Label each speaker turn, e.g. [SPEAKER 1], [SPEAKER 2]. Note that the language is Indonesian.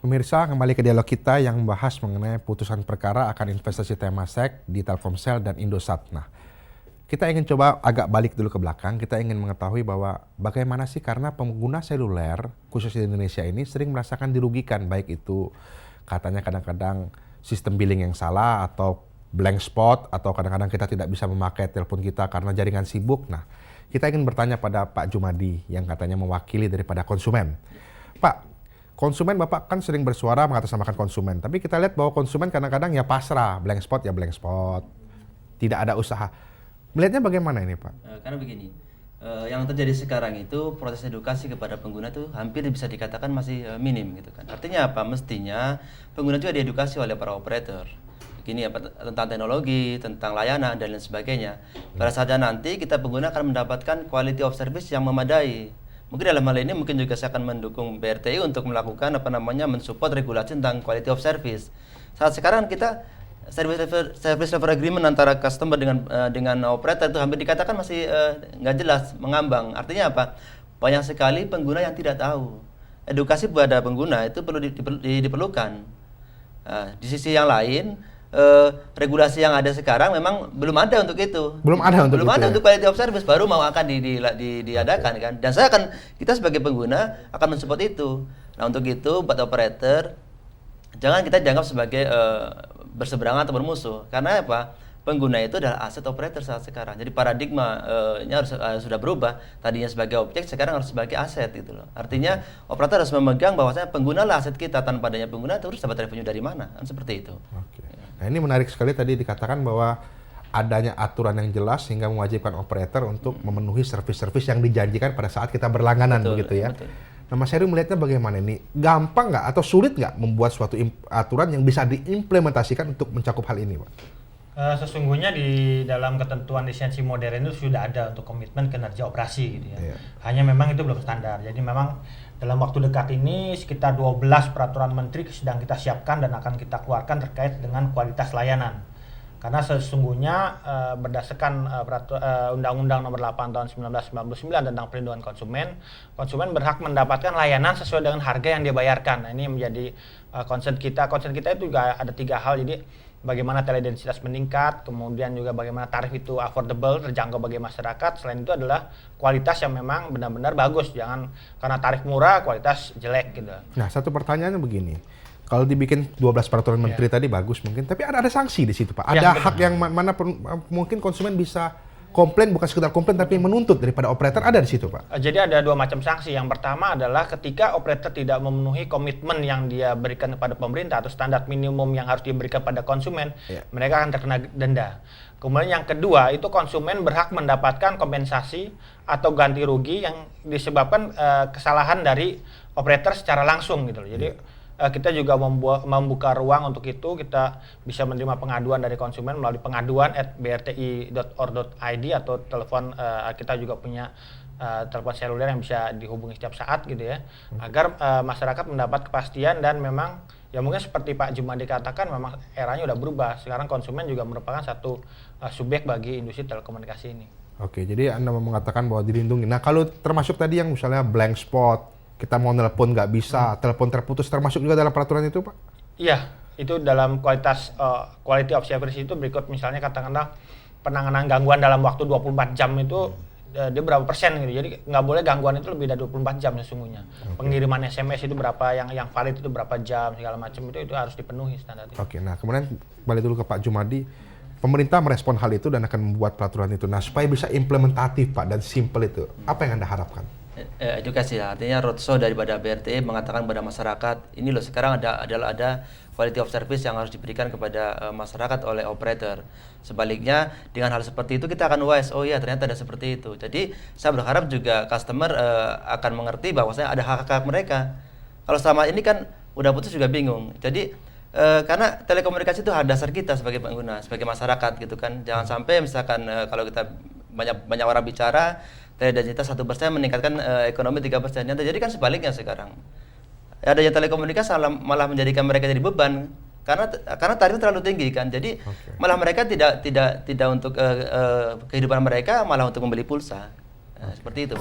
[SPEAKER 1] Pemirsa, kembali ke dialog kita yang membahas mengenai putusan perkara akan investasi Temasek di Telkomsel dan Indosat. Nah, kita ingin coba agak balik dulu ke belakang. Kita ingin mengetahui bahwa bagaimana sih karena pengguna seluler, khususnya di Indonesia ini, sering merasakan dirugikan. Baik itu katanya kadang-kadang sistem billing yang salah atau blank spot, atau kadang-kadang kita tidak bisa memakai telepon kita karena jaringan sibuk. Nah, kita ingin bertanya pada Pak Jumadi yang katanya mewakili daripada konsumen. Pak, konsumen Bapak kan sering bersuara mengatasnamakan konsumen, tapi kita lihat bahwa konsumen kadang-kadang ya pasrah, blank spot ya blank spot, tidak ada usaha. Melihatnya bagaimana ini Pak?
[SPEAKER 2] Karena begini, yang terjadi sekarang itu proses edukasi kepada pengguna itu hampir bisa dikatakan masih minim gitu kan. Artinya apa? Mestinya pengguna juga diedukasi oleh para operator. Begini apa tentang teknologi, tentang layanan dan lain sebagainya. Pada saatnya nanti kita pengguna akan mendapatkan quality of service yang memadai. Mungkin dalam hal ini mungkin juga saya akan mendukung BRTI untuk melakukan mensupport regulasi tentang quality of service. Saat sekarang kita service level agreement antara customer dengan operator itu hampir dikatakan masih nggak jelas, mengambang. Artinya apa? Banyak sekali pengguna yang tidak tahu. Edukasi pada pengguna itu perlu diperlukan. Di sisi yang lain, regulasi yang ada sekarang memang belum ada untuk itu.
[SPEAKER 1] Belum ada
[SPEAKER 2] Untuk quality of service, baru mau akan diadakan kan. Dan kita sebagai pengguna akan mensupport itu. Nah, untuk itu buat operator jangan kita dianggap sebagai berseberangan atau bermusuh. Karena apa? Pengguna itu adalah aset operator saat sekarang. Jadi paradigma-nya sudah berubah. Tadinya sebagai objek, sekarang harus sebagai aset gitu loh. Artinya operator harus memegang bahwasanya pengguna lah aset kita. Tanpa adanya pengguna terus dapat revenue dari mana? Kan seperti itu.
[SPEAKER 1] Oke. Nah, ini menarik sekali tadi dikatakan bahwa adanya aturan yang jelas sehingga mewajibkan operator untuk memenuhi servis-servis yang dijanjikan pada saat kita berlangganan, begitu ya. Betul. Nah, Mas Heru melihatnya bagaimana ini? Gampang nggak atau sulit nggak membuat suatu aturan yang bisa diimplementasikan untuk mencakup hal ini, Pak?
[SPEAKER 3] Sesungguhnya di dalam ketentuan lisensi modern itu sudah ada untuk komitmen kinerja operasi gitu ya. Hanya memang itu belum standar. Jadi memang dalam waktu dekat ini sekitar 12 peraturan menteri sedang kita siapkan dan akan kita keluarkan terkait dengan kualitas layanan. Karena sesungguhnya berdasarkan Undang-Undang Nomor 8 Tahun 1999 tentang perlindungan konsumen, konsumen berhak mendapatkan layanan sesuai dengan harga yang dia bayarkan. Nah, ini menjadi concern kita. Concern kita itu juga ada 3 hal. Jadi bagaimana teledensitas meningkat, kemudian juga bagaimana tarif itu affordable, terjangkau bagi masyarakat. Selain itu adalah kualitas yang memang benar-benar bagus, jangan karena tarif murah kualitas jelek gitu.
[SPEAKER 1] Nah, satu pertanyaannya begini. Kalau dibikin 12 peraturan menteri tadi bagus mungkin, tapi ada sanksi di situ, Pak. Ada hak yang mana mungkin konsumen bisa komplain, bukan sekedar komplain tapi menuntut daripada operator, ada di situ, Pak.
[SPEAKER 3] Jadi ada 2 macam sanksi. Yang pertama adalah ketika operator tidak memenuhi komitmen yang dia berikan kepada pemerintah atau standar minimum yang harus diberikan pada konsumen, mereka akan terkena denda. Kemudian yang kedua itu konsumen berhak mendapatkan kompensasi atau ganti rugi yang disebabkan kesalahan dari operator secara langsung gitu loh. Jadi kita juga membuka ruang untuk itu. Kita bisa menerima pengaduan dari konsumen melalui pengaduan@brti.or.id atau telepon, kita juga punya telepon seluler yang bisa dihubungi setiap saat gitu ya, agar masyarakat mendapat kepastian. Dan memang ya mungkin seperti Pak Jumadi katakan, memang eranya udah berubah. Sekarang konsumen juga merupakan satu subjek bagi industri telekomunikasi ini.
[SPEAKER 1] Oke, jadi Anda mau mengatakan bahwa dilindungi. Nah, kalau termasuk tadi yang misalnya blank spot, kita mau nelpon nggak bisa, telepon terputus, termasuk juga dalam peraturan itu, Pak?
[SPEAKER 3] Iya, itu dalam quality of service itu berikut, misalnya katakanlah penanganan gangguan dalam waktu 24 jam itu dia berapa persen gitu. Jadi nggak boleh gangguan itu lebih dari 24 jam sesungguhnya. Pengiriman SMS itu berapa, yang valid itu berapa jam, segala macam itu harus dipenuhi standar itu.
[SPEAKER 1] Oke, nah kemudian balik dulu ke Pak Jumadi. Pemerintah merespon hal itu dan akan membuat peraturan itu. Nah, supaya bisa implementatif, Pak, dan simple itu, apa yang Anda harapkan?
[SPEAKER 2] Edukasi, artinya roadshow daripada BRTI mengatakan kepada masyarakat, ini loh sekarang ada quality of service yang harus diberikan kepada masyarakat oleh operator. Sebaliknya dengan hal seperti itu kita akan wise, oh iya ternyata ada seperti itu. Jadi saya berharap juga customer akan mengerti bahwasanya ada hak-hak mereka. Kalau selama ini kan udah putus juga bingung. Jadi karena telekomunikasi itu hak dasar kita sebagai pengguna, sebagai masyarakat gitu kan. Jangan sampai misalkan kalau kita banyak orang bicara, teledensitas 1% meningkatkan ekonomi 3%. Yang terjadi kan sebaliknya sekarang. Adanya telekomunikasi malah menjadikan mereka jadi beban karena tarifnya terlalu tinggi kan. Jadi malah mereka tidak untuk kehidupan mereka, malah untuk membeli pulsa. Seperti itu.